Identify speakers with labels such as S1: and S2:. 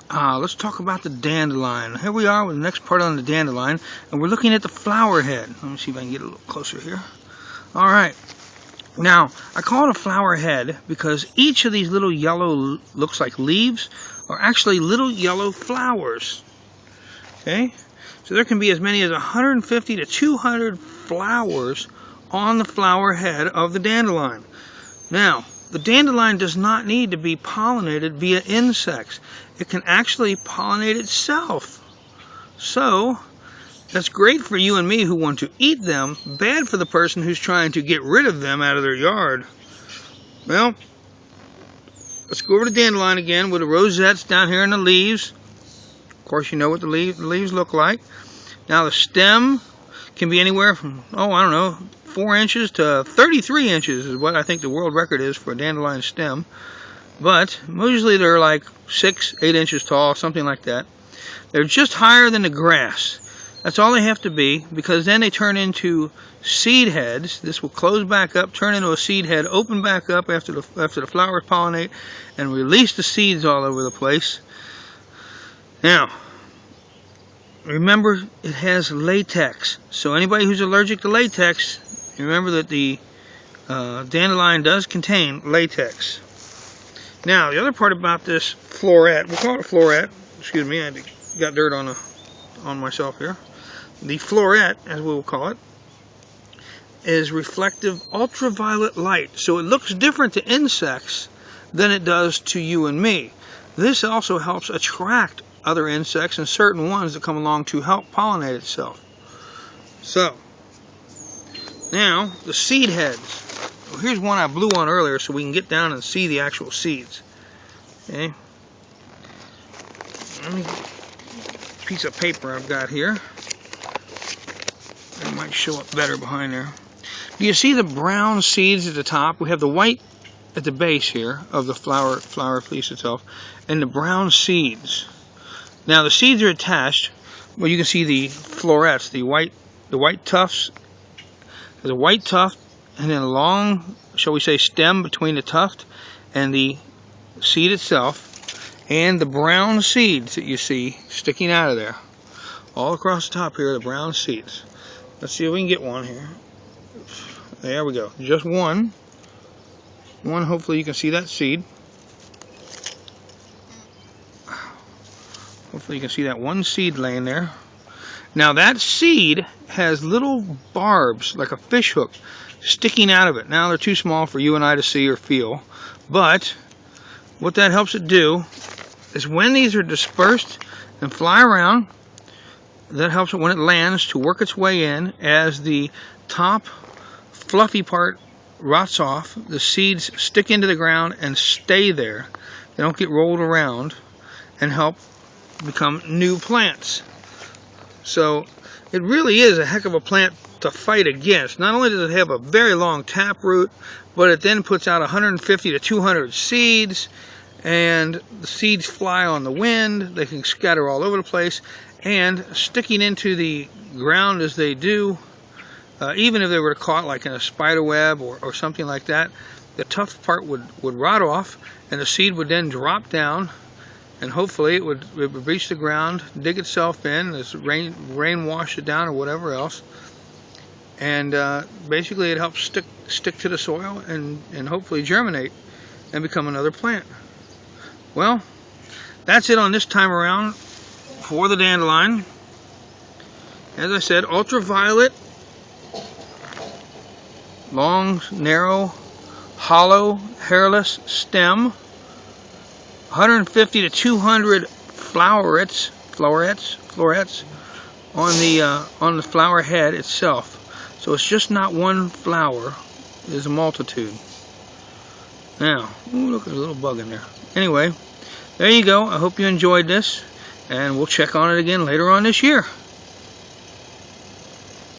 S1: Let's talk about the dandelion. Here we are with the next part on the dandelion, and we're looking at the flower head. Let me see if I can get a little closer here. Alright, now I call it a flower head because each of these little yellow, looks like leaves, are actually little yellow flowers. Okay, so there can be as many as 150 to 200 flowers on the flower head of the dandelion. Now, the dandelion does not need to be pollinated via insects. It can actually pollinate itself. So, that's great for you and me who want to eat them, bad for the person who's trying to get rid of them out of their yard. Well, let's go over to dandelion again with the rosettes down here in the leaves. Of course, you know what the leaves look like. Now, the stem can be anywhere from, 4 inches to 33 inches is what I think the world record is for a dandelion stem. But usually they're like 6, 8 inches tall, something like that. They're just higher than the grass. That's all they have to be, because then they turn into seed heads. This will close back up, turn into a seed head, open back up after the flowers pollinate, and release the seeds all over the place. Now, remember, it has latex. So anybody who's allergic to latex, remember that the dandelion does contain latex. Now, the other part about this floret, we'll call it a floret. Excuse me, I got dirt on myself here. The floret, as we will call it, is reflective ultraviolet light. So it looks different to insects than it does to you and me. This also helps attract other insects and certain ones that come along to help pollinate itself. So, now, the seed heads. Well, here's one I blew on earlier so we can get down and see the actual seeds. Okay. Let me, piece of paper I've got here. It might show up better behind there. Do you see the brown seeds at the top? We have the white at the base here of the flower fleece itself, and the brown seeds. Now the seeds are attached. Well, you can see the florets, the white tufts. There's a white tuft and then a long, shall we say, stem between the tuft and the seed itself, and the brown seeds that you see sticking out of there. All across the top here are the brown seeds. Let's see if we can get one here. There we go. Just one. Hopefully you can see that seed. Hopefully you can see that one seed laying there. Now that seed has little barbs, like a fish hook, sticking out of it. Now they're too small for you and I to see or feel, but what that helps it do is when these are dispersed and fly around, that helps it when it lands to work its way in. As the top fluffy part rots off, the seeds stick into the ground and stay there. They don't get rolled around and help become new plants. So it really is a heck of a plant to fight against. Not only does it have a very long taproot, but it then puts out 150 to 200 seeds, and the seeds fly on the wind. They can scatter all over the place, and sticking into the ground as they do, even if they were caught like in a spider web or something like that, the tough part would rot off, and the seed would then drop down, and hopefully it would reach the ground, dig itself in as rain washed it down or whatever else, and basically it helps stick to the soil and hopefully germinate and become another plant. Well, that's it on this time around for the dandelion. As I said, ultraviolet, long, narrow, hollow, hairless stem, 150 to 200 florets on the flower head itself. So it's just not one flower, there's a multitude. Now, ooh, look, there's a little bug in there. Anyway, there you go. I hope you enjoyed this, and we'll check on it again later on this year.